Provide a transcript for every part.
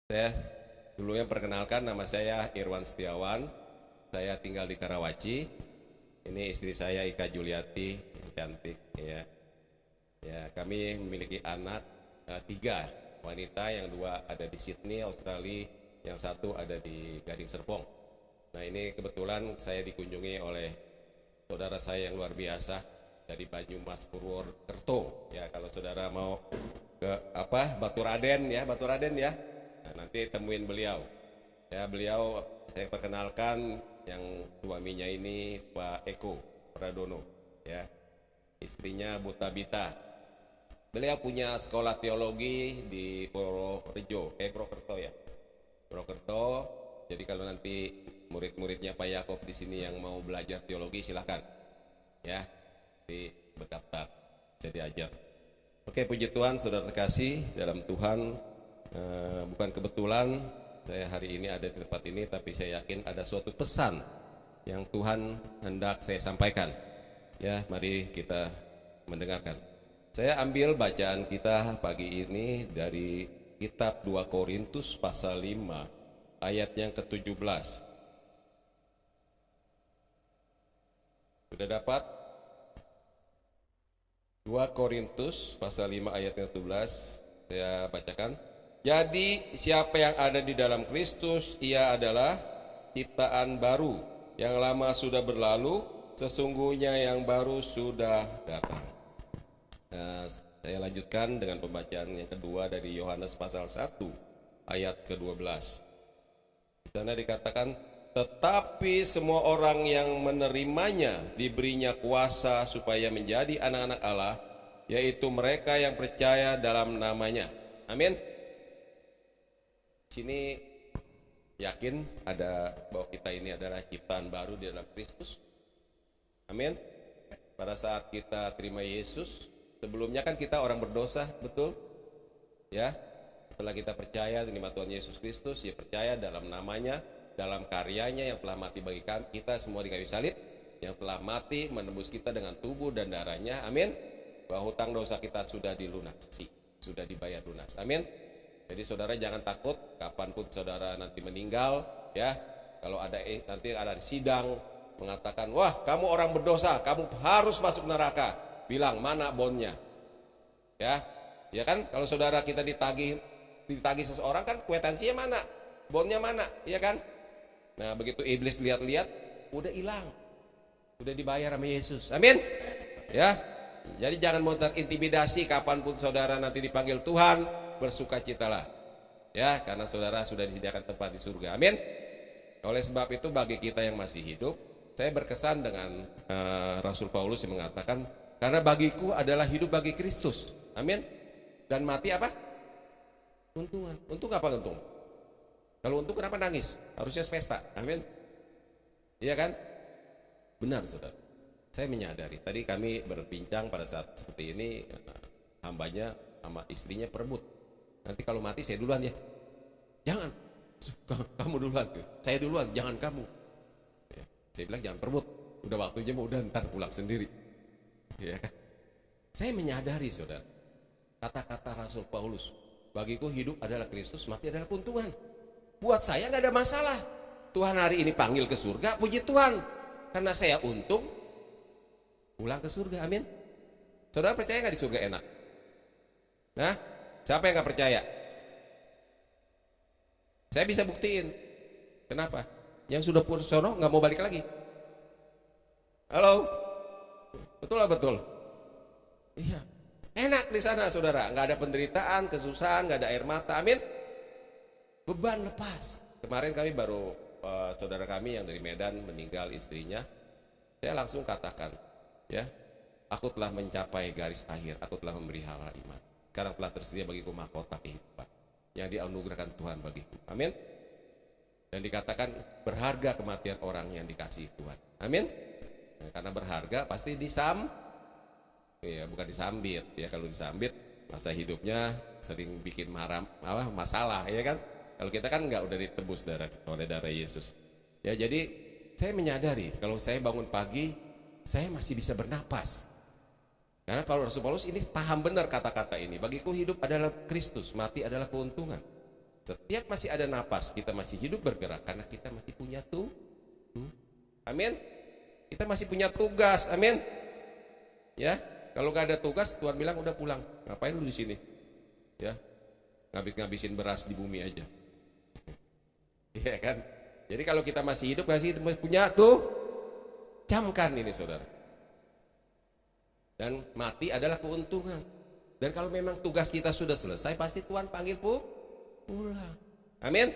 Saya dulunya perkenalkan, nama saya Irwan Setiawan. Saya tinggal di Karawaci. Ini istri saya Ika Juliati, yang cantik ya. Ya, kami memiliki anak tiga wanita, yang dua ada di Sydney, Australia, yang satu ada di Gading Serpong. Nah, ini kebetulan saya dikunjungi oleh saudara saya yang luar biasa dari Banyumas Purwokerto. Ya, kalau saudara mau ke Baturaden ya, Nah, nanti temuin beliau. Ya, beliau saya perkenalkan, yang suaminya ini Pak Eko Pradono, ya. Istrinya Bu Tabita. Beliau punya sekolah teologi di Purwokerto ya. Purwokerto. Jadi kalau nanti murid-muridnya Pak Yakob di sini yang mau belajar teologi, silakan. Ya, berdaftar, saya diajar. Oke, puji Tuhan, saudara terkasih dalam Tuhan. Bukan kebetulan saya hari ini ada di tempat ini, tapi saya yakin ada suatu pesan yang Tuhan hendak saya sampaikan. Ya, mari kita mendengarkan. Saya ambil bacaan kita pagi ini dari kitab 2 Korintus pasal 5 ayat yang ke-17. Sudah dapat? 2 Korintus pasal 5 ayat yang ke-17, saya bacakan. Jadi siapa yang ada di dalam Kristus, ia adalah ciptaan baru. Yang lama sudah berlalu, sesungguhnya yang baru sudah datang. Nah, saya lanjutkan dengan pembacaan yang kedua dari Yohanes pasal 1 ayat ke-12. Di sana dikatakan, tetapi semua orang yang menerimanya diberinya kuasa supaya menjadi anak-anak Allah, yaitu mereka yang percaya dalam namanya. Amin. Sini yakin ada bahwa kita ini adalah ciptaan baru di dalam Kristus. Amin. Pada saat kita terima Yesus, sebelumnya kan kita orang berdosa, betul? Ya. Setelah kita percaya terima Tuhan Yesus Kristus, ya percaya dalam namanya, dalam karyanya yang telah mati bagi kita semua di kayu salib, yang telah mati menebus kita dengan tubuh dan darahnya. Amin. Bahwa hutang dosa kita sudah dilunasi, sudah dibayar lunas. Amin. Jadi saudara jangan takut, kapanpun saudara nanti meninggal, ya. Kalau ada nanti ada sidang mengatakan, wah kamu orang berdosa, kamu harus masuk neraka. Bilang mana bonnya, ya. Ya kan, kalau saudara kita ditagih seseorang kan, kwitansinya mana, bonnya mana, ya kan. Nah begitu iblis lihat-lihat, udah hilang, udah dibayar sama Yesus. Amin. Ya. Jadi jangan mau terintimidasi, kapanpun saudara nanti dipanggil Tuhan, bersukacitalah, ya, karena saudara sudah disediakan tempat di surga. Amin. Oleh sebab itu bagi kita yang masih hidup, saya berkesan dengan Rasul Paulus yang mengatakan, karena bagiku adalah hidup bagi Kristus. Amin. Dan mati apa? Untungan. Untung apa untung? Kalau untung kenapa nangis? Harusnya pesta. Amin. Iya kan? Benar saudara. Saya menyadari, tadi kami berbincang pada saat seperti ini, hambanya sama istrinya perebut. Nanti kalau mati saya duluan ya. Jangan, kamu duluan. Saya duluan, jangan kamu. Ya, saya bilang jangan perebut. Udah waktunya mau udah ntar pulang sendiri. Ya kan? Saya menyadari saudara, kata-kata Rasul Paulus, bagiku hidup adalah Kristus, mati adalah keuntungan. Buat saya nggak ada masalah. Tuhan hari ini panggil ke surga, puji Tuhan. Karena saya untung, pulang ke surga. Amin. Saudara percaya nggak di surga enak? Nah, siapa yang nggak percaya? Saya bisa buktiin. Kenapa? Yang sudah pulang sono nggak mau balik lagi. Halo, betul lah betul. Iya, enak di sana saudara. Nggak ada penderitaan, kesusahan, nggak ada air mata. Amin. Beban lepas. Kemarin kami baru saudara kami yang dari Medan meninggal istrinya. Saya langsung katakan, ya, aku telah mencapai garis akhir. Aku telah memelihara iman. Sekarang telah tersedia bagiku mahkota kehidupan yang dianugerahkan Tuhan bagiku. Amin. Dan dikatakan berharga kematian orang yang dikasihi Tuhan. Amin. Nah, karena berharga pasti ya bukan disambit. Ya kalau disambit masa hidupnya sering bikin masalah, ya kan. Kalau kita kan enggak, udah ditebus oleh darah Yesus. Ya jadi saya menyadari kalau saya bangun pagi saya masih bisa bernapas. Karena Rasul Paulus ini paham benar kata-kata ini. Bagiku hidup adalah Kristus, mati adalah keuntungan. Setiap masih ada napas, kita masih hidup bergerak karena kita masih punya amin. Kita masih punya tugas, amin. Ya, kalau nggak ada tugas, Tuhan bilang udah pulang. Ngapain lu di sini? Ya, ngabisin beras di bumi aja. Iya kan? Jadi kalau kita masih hidup, masih punya camkan ini saudara. Dan mati adalah keuntungan. Dan kalau memang tugas kita sudah selesai, pasti Tuhan panggil pulang. Amin.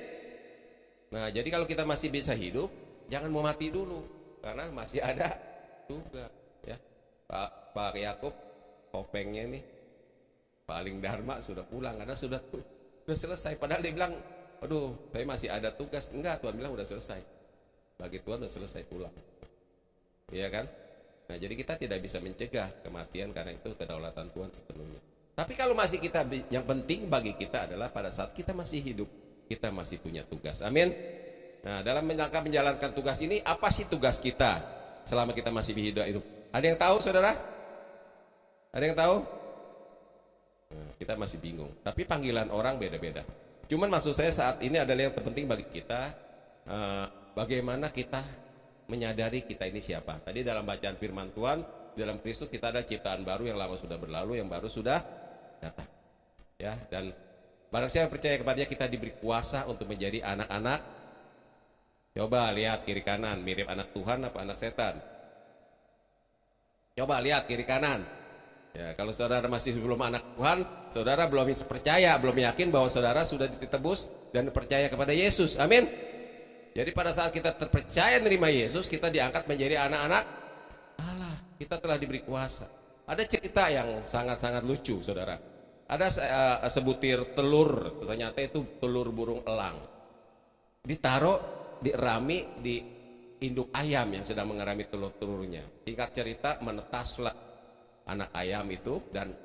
Nah, jadi kalau kita masih bisa hidup, jangan mau mati dulu, karena masih ada tugas. Ya, Pak Yakub, kopengnya nih, paling dharma sudah pulang karena sudah selesai. Padahal dia bilang, aduh, saya masih ada tugas. Enggak, Tuhan bilang udah selesai. Bagi Tuhan udah selesai, pulang. Iya kan? Nah, jadi kita tidak bisa mencegah kematian karena itu kedaulatan Tuhan sepenuhnya. Tapi kalau masih kita, yang penting bagi kita adalah pada saat kita masih hidup, kita masih punya tugas. Amin. Nah, dalam rangka menjalankan tugas ini, apa sih tugas kita selama kita masih hidup? Ada yang tahu, saudara? Ada yang tahu? Nah, kita masih bingung. Tapi panggilan orang beda-beda. Cuman maksud saya saat ini adalah yang terpenting bagi kita, bagaimana kita menyadari kita ini siapa. Tadi dalam bacaan firman Tuhan, dalam Kristus kita ada ciptaan baru, yang lama sudah berlalu, yang baru sudah datang. Ya, dan barang siapa percaya kepadanya, kita diberi kuasa untuk menjadi anak-anak. Coba lihat kiri kanan, mirip anak Tuhan apa anak setan? Coba lihat kiri kanan. Ya, kalau saudara masih belum anak Tuhan, saudara belum percaya, belum yakin bahwa saudara sudah ditebus dan percaya kepada Yesus. Amin. Jadi pada saat kita terpercaya menerima Yesus, kita diangkat menjadi anak-anak Allah. Kita telah diberi kuasa. Ada cerita yang sangat-sangat lucu, saudara. Ada sebutir telur, ternyata itu telur burung elang. Ditaruh, dirami di induk ayam yang sedang mengerami telur-telurnya. Singkat cerita, menetaslah anak ayam itu dan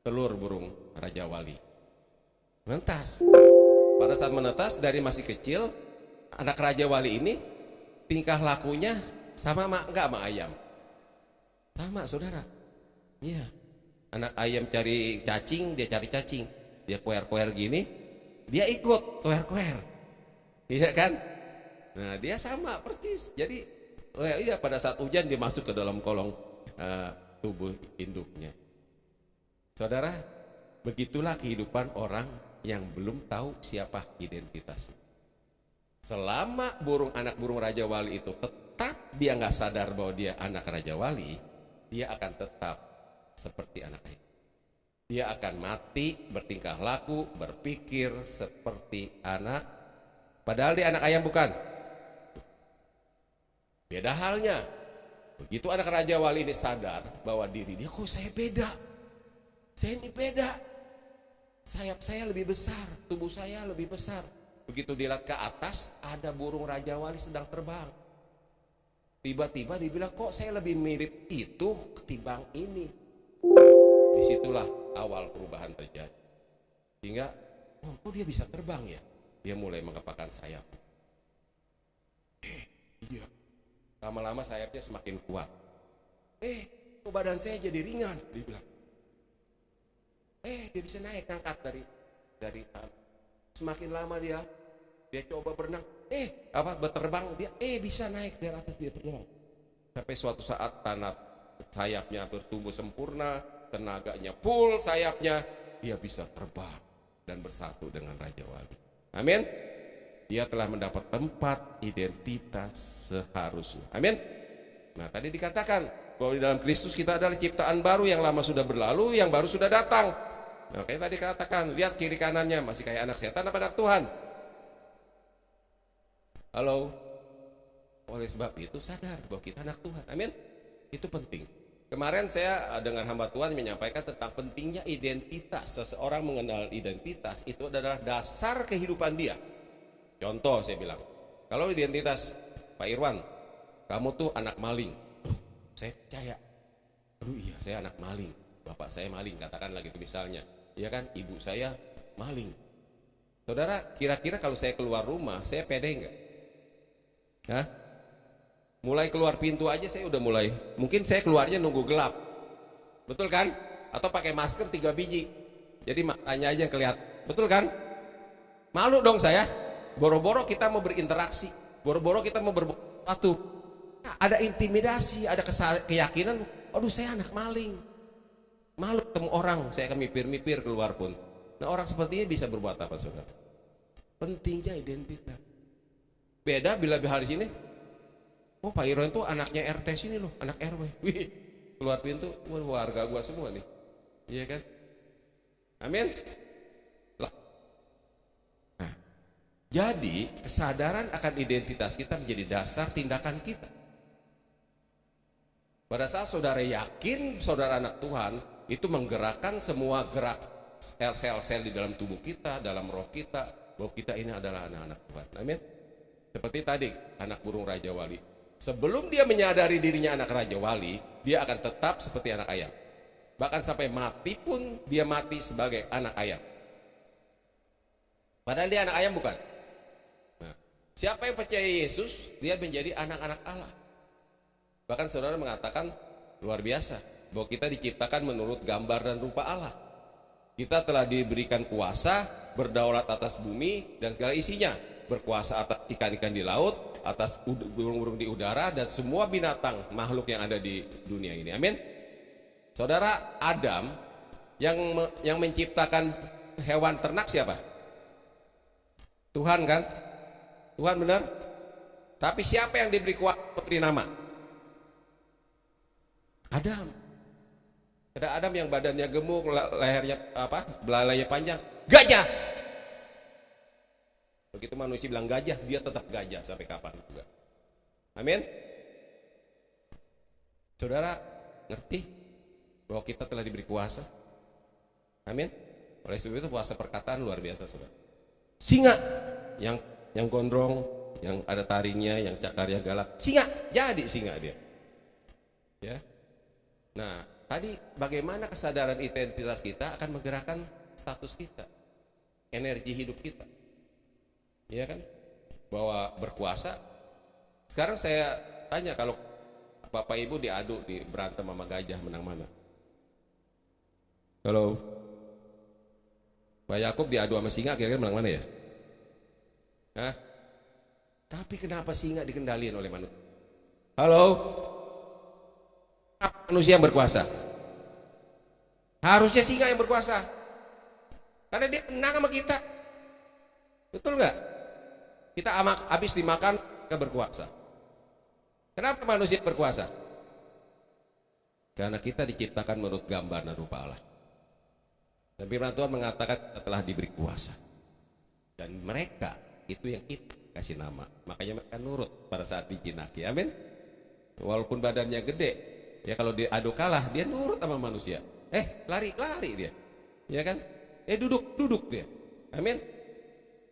telur burung Raja Wali. Menetas. Pada saat menetas, dari masih kecil, anak Raja Wali ini tingkah lakunya sama enggak sama ayam? Sama, saudara. Iya. Anak ayam cari cacing, dia cari cacing. Dia koer-koer gini, dia ikut koer-koer. Iya kan? Nah, dia sama persis. Jadi, iya, pada saat hujan dia masuk ke dalam kolong tubuh induknya. Saudara, begitulah kehidupan orang yang belum tahu siapa identitasnya. Selama anak burung Raja Wali itu tetap dia nggak sadar bahwa dia anak Raja Wali, dia akan tetap seperti anak ayam. Dia akan mati, bertingkah laku, berpikir seperti anak, padahal dia anak ayam bukan. Beda halnya. Begitu anak Raja Wali ini sadar bahwa diri dia, kok saya beda. Saya ini beda. Sayap saya lebih besar, tubuh saya lebih besar. Begitu dilihat ke atas, ada burung Raja Wali sedang terbang. Tiba-tiba dibilang, kok saya lebih mirip itu ketimbang ini. Disitulah awal perubahan terjadi. Sehingga, kok dia bisa terbang ya? Dia mulai mengepakkan sayap. Iya. Lama-lama sayapnya semakin kuat. Kok badan saya jadi ringan? Dia bilang. Dia bisa naik, angkat dari semakin lama dia coba berenang, berterbang, dia bisa naik dari atas, dia berenang. Sampai suatu saat tanah sayapnya bertumbuh sempurna, tenaganya full sayapnya, dia bisa terbang dan bersatu dengan Raja Wali. Amin. Dia telah mendapat tempat identitas seharusnya. Amin. Nah, tadi dikatakan bahwa di dalam Kristus kita adalah ciptaan baru, yang lama sudah berlalu, yang baru sudah datang. Nah, kayak tadi katakan, lihat kiri kanannya, masih kayak anak setan apa anak Tuhan? Halo. Oleh sebab itu sadar bahwa kita anak Tuhan. Amin. Itu penting. Kemarin saya dengan hamba Tuhan menyampaikan tentang pentingnya identitas. Seseorang mengenal identitas itu adalah dasar kehidupan dia. Contoh saya bilang, kalau identitas Pak Irwan, kamu tuh anak maling. Saya percaya. Aduh iya, saya anak maling. Bapak saya maling, katakan lagi itu misalnya. Iya kan, ibu saya maling. Saudara, kira-kira kalau saya keluar rumah, saya pede enggak? Hah? Mulai keluar pintu aja saya udah mulai. Mungkin saya keluarnya nunggu gelap. Betul kan? Atau pakai masker 3 biji. Jadi matanya aja kelihatan. Betul kan? Malu dong saya. Boro-boro kita mau berinteraksi, boro-boro kita mau berbuat sesuatu. Ada intimidasi, ada keyakinan, aduh saya anak maling. Malu ketemu orang, saya akan mipir-mipir keluar pun. Nah orang seperti ini bisa berbuat apa saudara? Pentingnya identitas. Beda bila hari sini, oh Pak Iron itu anaknya RT sini loh, anak RW. Wih, keluar pintu, warga gua semua nih. Iya kan? Amin. Nah, jadi kesadaran akan identitas kita menjadi dasar tindakan kita. Pada saat saudara yakin saudara anak Tuhan, itu menggerakkan semua gerak sel-sel di dalam tubuh kita, dalam roh kita, bahwa kita ini adalah anak-anak Tuhan. Amin. Seperti tadi anak burung Raja Wali, sebelum dia menyadari dirinya anak Raja Wali, dia akan tetap seperti anak ayam. Bahkan sampai mati pun dia mati sebagai anak ayam. Padahal dia anak ayam bukan. Nah, siapa yang percaya Yesus, dia menjadi anak-anak Allah. Bahkan saudara mengatakan luar biasa, bahwa kita diciptakan menurut gambar dan rupa Allah. Kita telah diberikan kuasa berdaulat atas bumi dan segala isinya, berkuasa atas ikan-ikan di laut, atas burung-burung di udara, dan semua binatang makhluk yang ada di dunia ini. Amin. Saudara, Adam yang menciptakan hewan ternak siapa? Tuhan kan? Tuhan benar? Tapi siapa yang diberi kuasa memberi nama? Adam. Ada Adam yang badannya gemuk, lehernya belalainya panjang, gajah. Begitu manusia bilang gajah, dia tetap gajah sampai kapan juga. Amin. Saudara ngerti bahwa kita telah diberi kuasa? Amin. Oleh sebab itu kuasa perkataan luar biasa, saudara. Singa yang gondrong, yang ada taringnya, yang cakarnya galak, singa, jadi singa dia. Ya. Nah, tadi bagaimana kesadaran identitas kita akan menggerakkan status kita, energi hidup kita. Iya kan? Bahwa berkuasa. Sekarang saya tanya, kalau Bapak Ibu diadu di berantem sama gajah, menang mana? Kalau Pak Yakub diadu sama singa, kira-kira menang mana ya? Hah? Tapi kenapa singa dikendalikan oleh manusia? Halo? Manusia yang berkuasa. Harusnya singa yang berkuasa. Karena dia menang sama kita. Betul nggak? Kita habis dimakan, kita berkuasa. Kenapa manusia berkuasa? Karena kita diciptakan menurut gambar dan rupa Allah. Dan firman Tuhan mengatakan kita telah diberi kuasa. Dan mereka itu yang kita kasih nama. Makanya mereka nurut pada saat dijinaki. Amin. Walaupun badannya gede, ya kalau diadu kalah, dia nurut sama manusia. Lari dia. Ya kan? Duduk dia. Amin.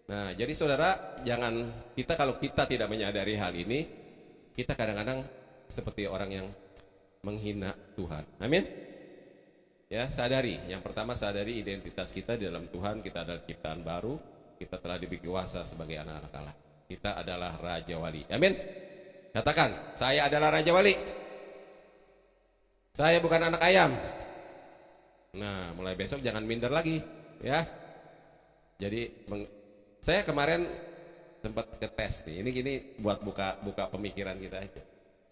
Nah, jadi saudara, jangan kalau kita tidak menyadari hal ini, kita kadang-kadang seperti orang yang menghina Tuhan. Amin. Ya, sadari. Yang pertama, sadari identitas kita di dalam Tuhan. Kita adalah ciptaan baru. Kita telah diberi kuasa sebagai anak-anak Allah. Kita adalah Raja Wali. Amin. Katakan, saya adalah Raja Wali. Saya bukan anak ayam. Nah, mulai besok jangan minder lagi, ya. Jadi saya kemarin sempat ngetes nih. Ini gini buat buka pemikiran kita aja.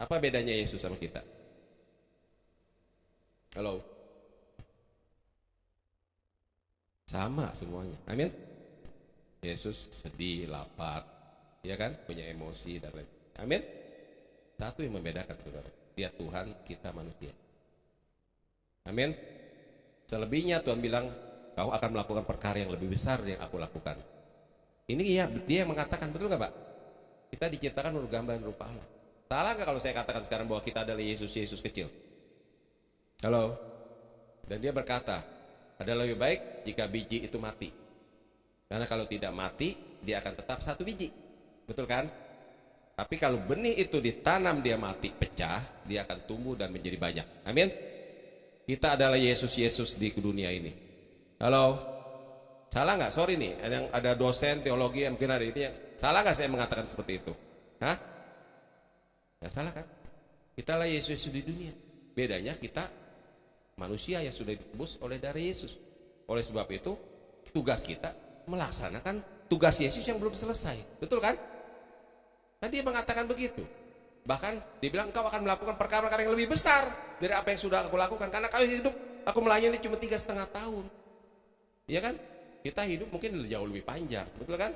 Apa bedanya Yesus sama kita? Halo. Sama semuanya. Amin. Yesus sedih, lapar, ya kan? Punya emosi dan lain. Amin. Satu yang membedakan, saudara. Dia Tuhan, kita manusia. Amin. Selebihnya Tuhan bilang, kau akan melakukan perkara yang lebih besar yang aku lakukan. Ini ya, dia yang mengatakan, betul nggak Pak? Kita diciptakan menurut gambar dan rupa Allah. Salah nggak kalau saya katakan sekarang bahwa kita adalah Yesus kecil? Halo. Dan dia berkata, adalah lebih baik jika biji itu mati. Karena kalau tidak mati, dia akan tetap satu biji. Betul kan? Tapi kalau benih itu ditanam, dia mati, pecah, dia akan tumbuh dan menjadi banyak. Amin. Kita adalah Yesus di dunia ini. Halo. Salah nggak? Sorry nih, ada dosen teologi yang mungkin ada ini yang salah nggak saya mengatakan seperti itu? Hah? Nggak salah kan? Kita adalah Yesus di dunia. Bedanya kita manusia yang sudah ditebus oleh darah Yesus. Oleh sebab itu tugas kita melaksanakan tugas Yesus yang belum selesai. Betul kan? Kan dia mengatakan begitu. Bahkan dia bilang engkau akan melakukan perkara-perkara yang lebih besar dari apa yang sudah aku lakukan. Karena kau hidup, aku melayani cuma 3,5 tahun. Iya kan? Kita hidup mungkin jauh lebih panjang. Betul kan?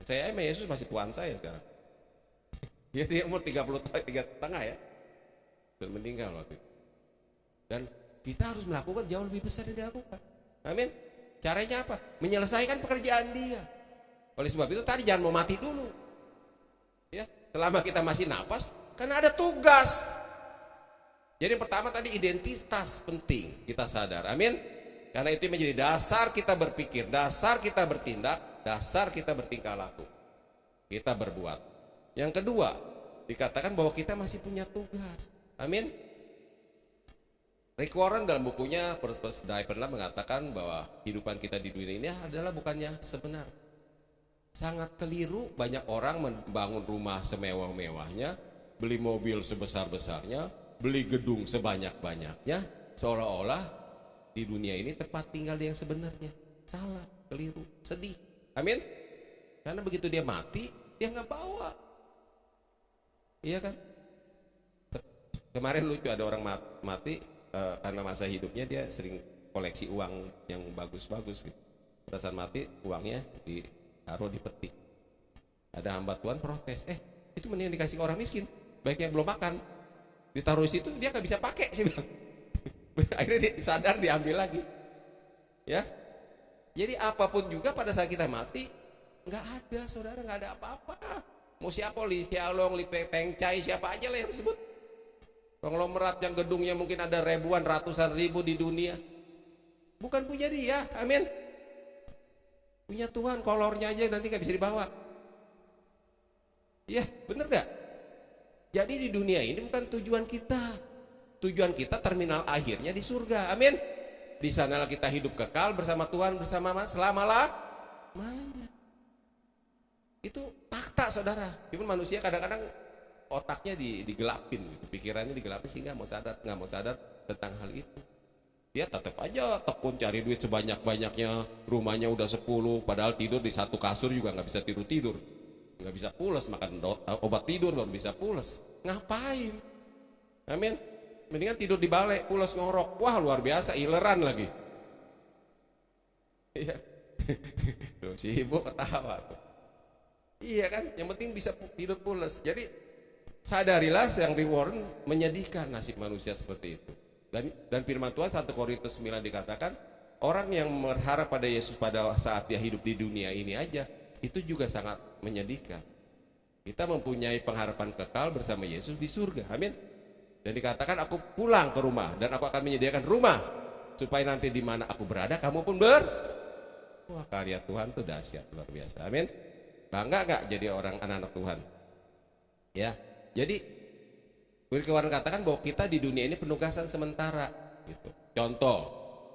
Saya emang Yesus masih Tuhan saya sekarang. Dia umur 30 tahun, 3,5 ya. Dan meninggal waktu itu. Dan kita harus melakukan jauh lebih besar yang dilakukan. Amin. Caranya apa? Menyelesaikan pekerjaan dia. Oleh sebab itu tadi jangan mau mati dulu. Ya, selama kita masih napas, karena ada tugas. Jadi yang pertama tadi identitas penting kita sadar. Amin. Karena itu menjadi dasar kita berpikir, dasar kita bertindak, dasar kita bertingkah laku. Kita berbuat. Yang kedua, dikatakan bahwa kita masih punya tugas. Amin. Rick Warren dalam bukunya Purpose Die pernah mengatakan bahwa kehidupan kita di dunia ini adalah bukannya sebenar. Sangat keliru, banyak orang membangun rumah semewah-mewahnya, beli mobil sebesar-besarnya, beli gedung sebanyak-banyaknya, seolah-olah di dunia ini tempat tinggal yang sebenarnya. Salah, keliru, sedih. Amin. Karena begitu dia mati, dia nggak bawa. Iya kan? Kemarin lucu ada orang mati. Karena masa hidupnya dia sering koleksi uang yang bagus-bagus gitu. Pada saat mati uangnya ditaruh di peti. Ada hamba Tuhan protes, itu mending dikasih ke orang miskin, baik yang belum makan. Ditaruh di situ dia nggak bisa pakai sih bilang. Akhirnya dia sadar diambil lagi. Ya. Jadi apapun juga pada saat kita mati nggak ada, saudara, nggak ada apa-apa. Mau siapa, Li Xiaolong, Li Peng Chai, siapa aja lah yang disebut. Konglomerat yang gedungnya mungkin ada ribuan, ratusan ribu di dunia, bukan punya dia. Amin. Punya Tuhan, kolornya aja nanti gak bisa dibawa. Iya, bener gak? Jadi di dunia ini bukan tujuan kita. Tujuan kita terminal akhirnya di surga. Amin. Di sanalah kita hidup kekal bersama Tuhan, bersama selama-lamanya. Itu fakta, saudara. Cuma manusia kadang-kadang otaknya digelapin, gitu. Pikirannya digelapin sehingga nggak mau sadar tentang hal itu. Dia tetap aja tekun cari duit sebanyak-banyaknya, rumahnya udah 10, padahal tidur di satu kasur juga nggak bisa tidur, nggak bisa pulas, makan obat tidur baru bisa pulas. Ngapain? Amin. Mendingan tidur di balai, pulas ngorok. Wah, luar biasa, ileran lagi. Iya. Tuh si ibu ketawa tuh. Iya kan, yang penting bisa tidur pulas. Jadi sadarilah yang Rick Warren menyedihkan nasib manusia seperti itu. Dan firman Tuhan 1 Korintus 9 dikatakan, orang yang berharap pada Yesus pada saat dia hidup di dunia ini aja, itu juga sangat menyedihkan. Kita mempunyai pengharapan kekal bersama Yesus di surga. Amin. Dan dikatakan aku pulang ke rumah dan aku akan menyediakan rumah supaya nanti di mana aku berada kamu pun Wah, karya Tuhan itu dahsyat, luar biasa. Amin. Bangga gak jadi orang anak-anak Tuhan? Ya. Jadi Rick Warren katakan bahwa kita di dunia ini penugasan sementara gitu. Contoh,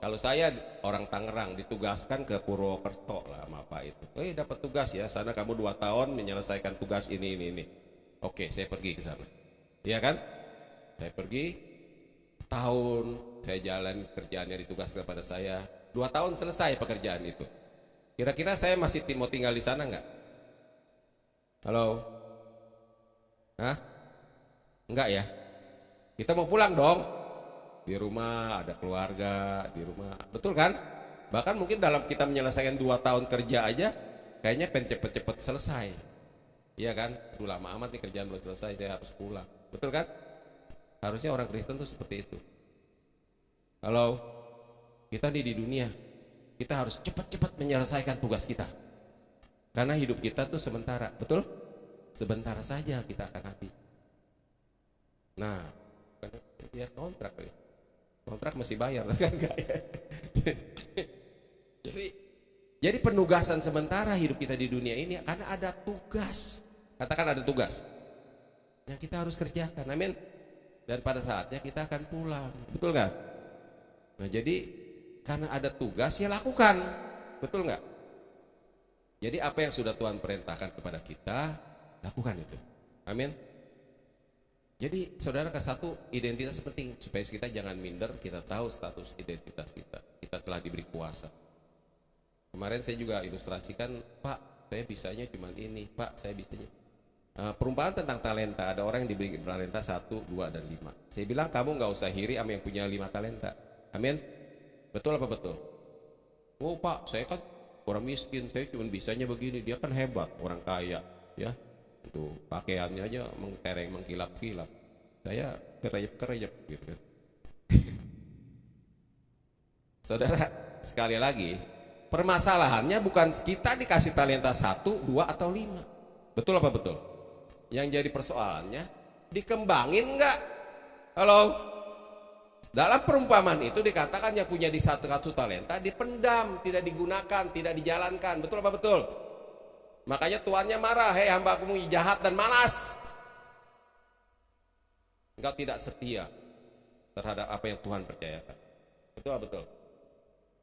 kalau saya orang Tangerang ditugaskan ke Purwokerto lah sama apa itu. Dapat tugas ya, sana kamu 2 tahun menyelesaikan tugas ini. Oke, saya pergi ke sana. Iya kan? Saya pergi tahun, saya jalan kerjaannya ditugaskan pada saya. 2 tahun selesai pekerjaan itu. Kira-kira saya masih mau tinggal di sana nggak? Halo? Hah? Enggak ya? Kita mau pulang dong. Di rumah ada keluarga, di rumah. Betul kan? Bahkan mungkin dalam kita menyelesaikan 2 tahun kerja aja, kayaknya pengen cepet-cepet selesai. Iya kan? Udah lama amat nih kerjaan belum selesai, saya harus pulang. Betul kan? Harusnya orang Kristen tuh seperti itu. Halo? Kita di dunia, kita harus cepat-cepat menyelesaikan tugas kita. Karena hidup kita tuh sementara, betul? Sebentar saja kita akan habis. Nah, ya kontrak masih bayar kan enggak ya? Jadi penugasan sementara hidup kita di dunia ini karena ada tugas. Katakan ada tugas yang kita harus kerjakan. Amin. Dan pada saatnya kita akan pulang. Betul nggak? Nah, jadi karena ada tugas ya lakukan. Betul nggak? Jadi apa yang sudah Tuhan perintahkan kepada kita, lakukan itu. Amin. Jadi saudara, ke satu, identitas penting supaya kita jangan minder. Kita tahu status identitas kita. Kita telah diberi kuasa. Kemarin saya juga ilustrasikan, Pak, saya bisanya cuma ini, Pak, saya bisanya. Perumpamaan tentang talenta, ada orang yang diberi talenta 1, 2, dan 5. Saya bilang kamu nggak usah iri sama yang punya 5 talenta. Amin. Betul apa betul? Oh Pak, saya kan orang miskin, saya cuma bisanya begini, dia kan hebat, orang kaya, ya. Itu pakaiannya aja mengkereng, mengkilap-kilap. Saya kereyep-kereyep gitu kan. Saudara, sekali lagi, permasalahannya bukan kita dikasih talenta 1, 2, atau 5. Betul apa betul? Yang jadi persoalannya, dikembangin enggak? Halo? Dalam perumpamaan itu dikatakan yang punya di satu talenta dipendam, tidak digunakan, tidak dijalankan. Betul apa betul? Makanya tuannya marah, hei hambaku jahat dan malas. Engkau tidak setia terhadap apa yang Tuhan percayakan. Betul apa betul?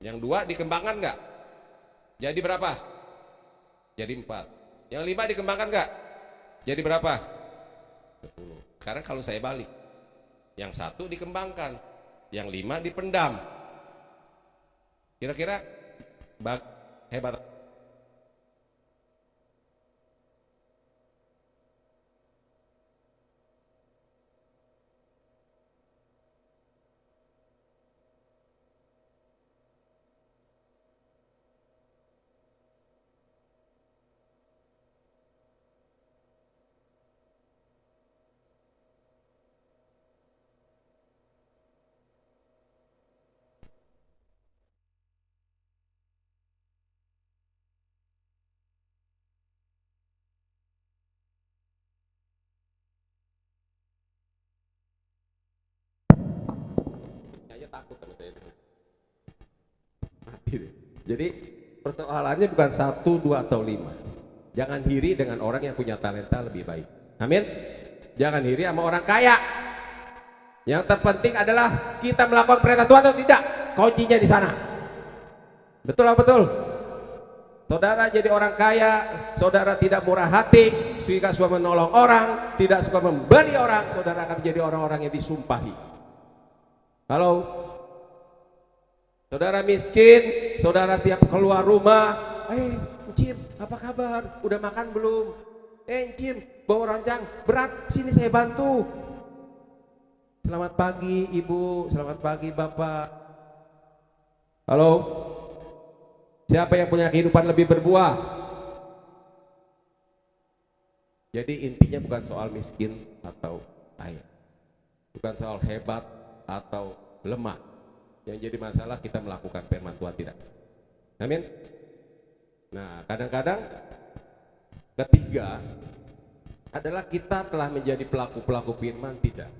Yang 2 dikembangkan enggak? Jadi berapa? Jadi 4. Yang 5 dikembangkan enggak? Jadi berapa? 10. Sekarang kalau saya balik, yang 1 dikembangkan, yang 5 dipendam. Kira-kira hebat. Aja takut sama saya. Mati deh. Jadi persoalannya bukan 1, 2, atau 5. Jangan iri dengan orang yang punya talenta lebih baik. Amin. Jangan iri sama orang kaya. Yang terpenting adalah kita melakukan perintah Tuhan atau tidak. Kuncinya di sana. Betul apa betul? Saudara jadi orang kaya, saudara tidak murah hati, suka menolong orang, tidak suka memberi orang, saudara akan menjadi orang-orang yang disumpahi. Halo? Saudara miskin, saudara tiap keluar rumah, Cim, apa kabar? Udah makan belum? Cim, bawa ranjang berat, sini saya bantu. Selamat pagi Ibu, selamat pagi Bapak. Halo? Siapa yang punya kehidupan lebih berbuah? Jadi intinya bukan soal miskin atau kaya, bukan soal hebat atau lemah. Yang jadi masalah kita melakukan firman Tuhan tidak. Amin. Nah, kadang-kadang ketiga adalah kita telah menjadi pelaku-pelaku firman tidak.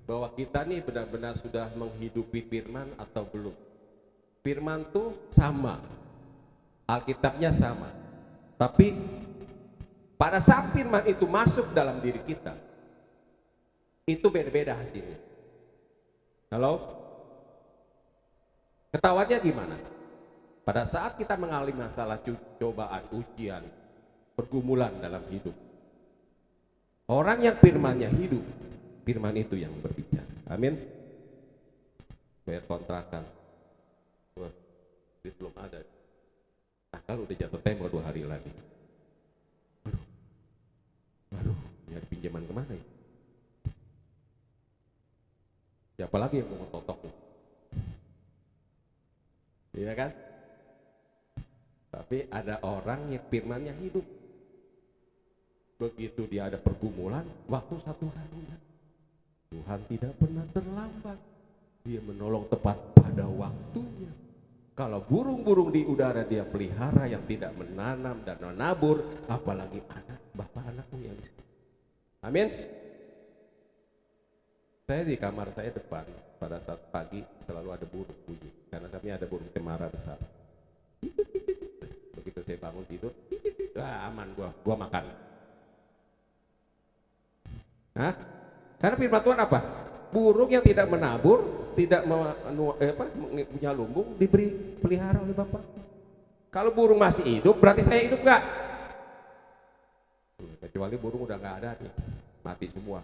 Bahwa kita nih benar-benar sudah menghidupi firman atau belum. Firman tuh sama, Alkitabnya sama, tapi pada saat firman itu masuk dalam diri kita, itu beda-beda hasilnya. Halo? Ketahuannya gimana? Pada saat kita mengalami masalah cobaan, ujian, pergumulan dalam hidup, orang yang firmannya hidup, firman itu yang berbicara. Amin. Bayar kontrakan, belum ada. Kalau udah jatuh tempo 2 hari lagi. Waduh, nyari pinjaman kemana ya? Siapa lagi yang mau totok? Iya kan? Tapi ada orang yang firmannya hidup. Begitu dia ada pergumulan, waktu 1 hari, Tuhan tidak pernah terlambat. Dia menolong tepat pada waktunya. Kalau burung-burung di udara dia pelihara yang tidak menanam dan menabur, apalagi bapak anakmu yang bisa. Amin. Saya di kamar saya depan pada saat pagi selalu ada burung bunyi, karena kami ada burung cemara besar. Begitu saya bangun tidur, aman gua makan. Hah? Karena firman Tuhan apa? Burung yang tidak menabur, tidak punya lumbung diberi pelihara oleh Bapak. Kalau burung masih hidup berarti saya hidup enggak? Kecuali burung udah enggak ada nih, mati semua.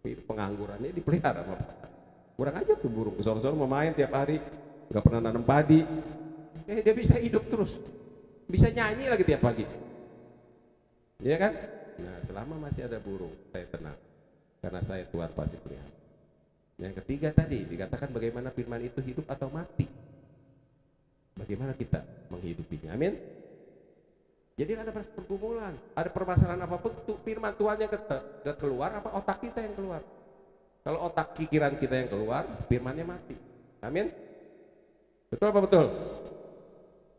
Penganggurannya dipelihara Bapak. Kurang aja tuh burung, sore-sore mau main tiap hari, enggak pernah nanam padi. Dia bisa hidup terus, bisa nyanyi lagi tiap pagi, iya kan? Nah, selama masih ada burung, saya tenang, karena saya Tuhan pasti pelihara. Yang ketiga tadi dikatakan bagaimana firman itu hidup atau mati. Bagaimana kita menghidupinya, amin. Jadi ada pergumulan, ada permasalahan apapun, firman Tuhan yang keluar apa otak kita yang keluar. Kalau otak pikiran kita yang keluar, firmannya mati, amin. Betul apa betul?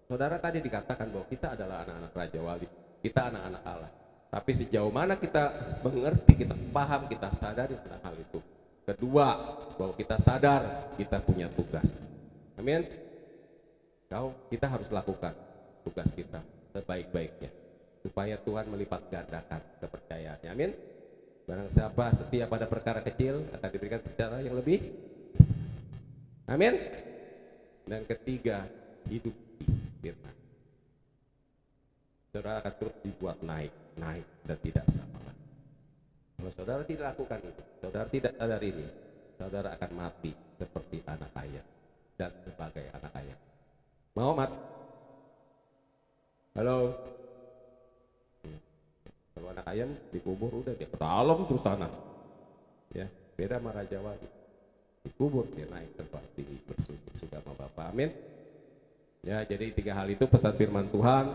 Saudara, tadi dikatakan bahwa kita adalah anak-anak Raja Wali, kita anak-anak Allah. Tapi sejauh mana kita mengerti, kita paham, kita sadari tentang hal itu. Kedua, bahwa kita sadar kita punya tugas, amin. Kita harus lakukan tugas kita sebaik-baiknya supaya Tuhan melipat gandakan kepercayaannya, amin. Barang siapa setia pada perkara kecil akan diberikan perkara yang lebih, amin. Dan ketiga, hidup di firman. Saudara akan terus dibuat naik dan tidak sama. Kalau saudara tidak lakukan itu, saudara tidak sadar ini, saudara akan mati seperti anak ayam dan sebagai anak ayam. Mau mati? Halo? Kalau anak ayam dikubur udah dia ke dalam terus tanah. Ya, beda sama Raja Wali. Dikubur dia naik tempat tinggi bersujud sama Bapa, amin. Ya, jadi tiga hal itu pesan firman Tuhan.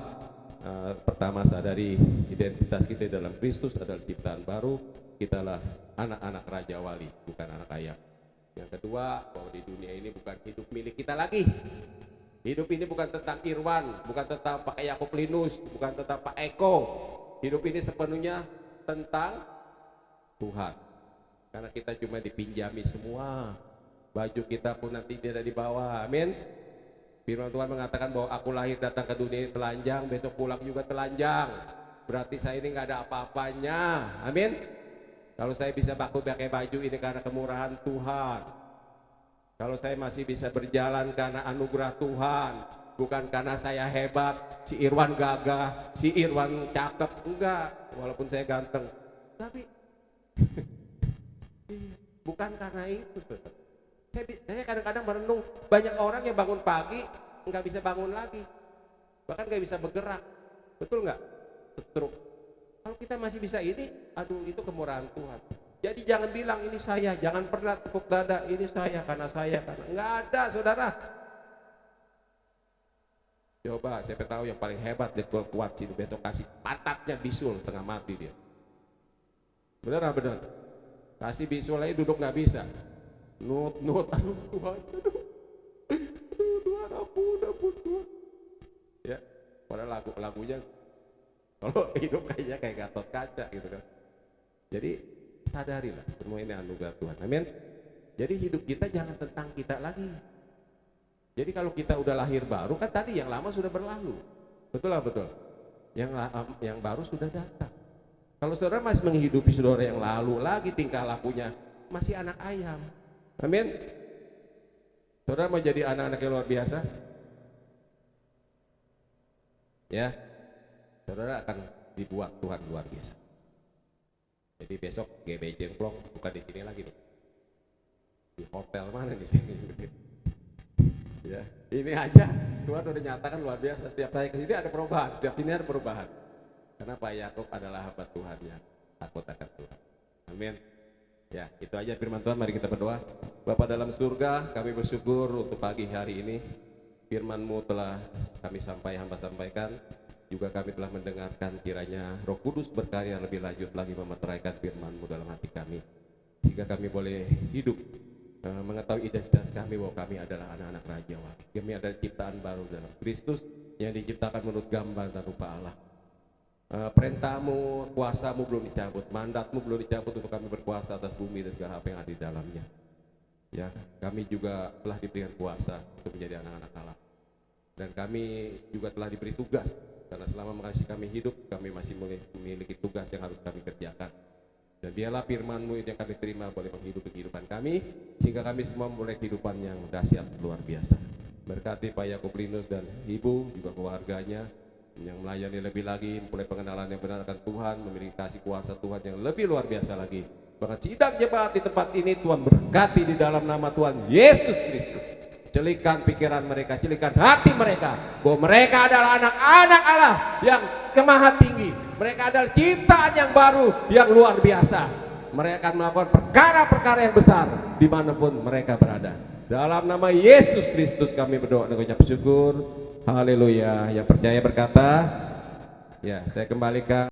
Pertama, sadari identitas kita dalam Kristus adalah ciptaan baru. Kitalah anak-anak Raja Wali, bukan anak ayam. Yang kedua, bahwa di dunia ini bukan hidup milik kita lagi. Hidup ini bukan tentang Irwan, bukan tentang Pak Yakub Linus, bukan tentang Pak Eko. Hidup ini sepenuhnya tentang Tuhan. Karena kita cuma dipinjami semua. Baju kita pun nanti tidak dibawa, amin. Firman Tuhan mengatakan bahwa aku lahir datang ke dunia ini telanjang, besok pulang juga telanjang. Berarti saya ini nggak ada apa-apanya, amin. Kalau saya bisa pakai baju ini karena kemurahan Tuhan. Kalau saya masih bisa berjalan karena anugerah Tuhan, bukan karena saya hebat, si Irwan gagah, si Irwan cakep, enggak, walaupun saya ganteng. Tapi bukan karena itu, saudara. Saya kadang-kadang merenung, banyak orang yang bangun pagi nggak bisa bangun lagi, bahkan nggak bisa bergerak, betul nggak? Stroke. Kalau kita masih bisa ini, aduh, itu kemurahan Tuhan. Jadi jangan bilang ini saya, jangan pernah tepuk dada ini saya karena nggak ada, saudara. Coba siapa tahu yang paling hebat dia kuat sini, besok kasih pantatnya bisul setengah mati dia. Benar? Kasih bisul aja duduk nggak bisa. Nut, aduh Tuhan, Tuhan ampun Tuhan. Ya, pada lagunya kalau hidup kayaknya kayak Gatot Kaca gitu kan. Jadi sadarilah semua ini anugerah Tuhan, amin. Jadi hidup kita jangan tentang kita lagi. Jadi kalau kita udah lahir baru kan tadi yang lama sudah berlalu, betul lah betul. Yang baru sudah datang. Kalau saudara masih menghidupi saudara yang lalu lagi, tingkah lakunya masih anak ayam. Amin. Saudara mau jadi anak-anak yang luar biasa? Ya, saudara akan dibuat Tuhan luar biasa. Jadi besok GB Jengklong bukan di sini lagi nih. Di hotel mana di sini? Ya, ini aja Tuhan udah nyatakan luar biasa. Setiap saya kesini ada perubahan, setiap ini ada perubahan. Karena Pak Yakub adalah hamba Tuhan yang takut akan Tuhan. Amin. Ya, itu aja firman Tuhan. Mari kita berdoa. Bapa dalam surga, kami bersyukur untuk pagi hari ini firman-Mu telah kami hamba sampaikan. Juga kami telah mendengarkan, kiranya Roh Kudus berkarya lebih lanjut lagi memeteraikan firman-Mu dalam hati kami, sehingga kami boleh hidup mengetahui identitas kami bahwa kami adalah anak-anak Raja Wali. Kami adalah ciptaan baru dalam Kristus yang diciptakan menurut gambar dan rupa Allah. Perintah-Mu, kuasa-Mu belum dicabut, mandat-Mu belum dicabut untuk kami berkuasa atas bumi dan segala apa yang ada di dalamnya. Ya, kami juga telah diberikan kuasa untuk menjadi anak-anak Allah. Dan kami juga telah diberi tugas, karena selama mengasihi kami hidup, kami masih memiliki tugas yang harus kami kerjakan. Dan biarlah firman-Mu yang kami terima boleh menghidupi kehidupan kami, sehingga kami semua memulai kehidupan yang dahsyat luar biasa. Berkati Pak Yakub Linus dan Ibu, juga keluarganya, yang melayani lebih lagi, mulai pengenalan yang benar akan Tuhan, memiliki kasih kuasa Tuhan yang lebih luar biasa lagi. Bahkan sidang jemaat di tempat ini Tuhan berkati di dalam nama Tuhan Yesus Kristus. Celikan pikiran mereka, celikan hati mereka, bahwa mereka adalah anak-anak Allah yang maha tinggi. Mereka adalah ciptaan yang baru, yang luar biasa. Mereka akan melakukan perkara-perkara yang besar dimanapun mereka berada. Dalam nama Yesus Kristus kami berdoa dan mengucap syukur. Haleluya. Yang percaya berkata, ya, saya kembalikan.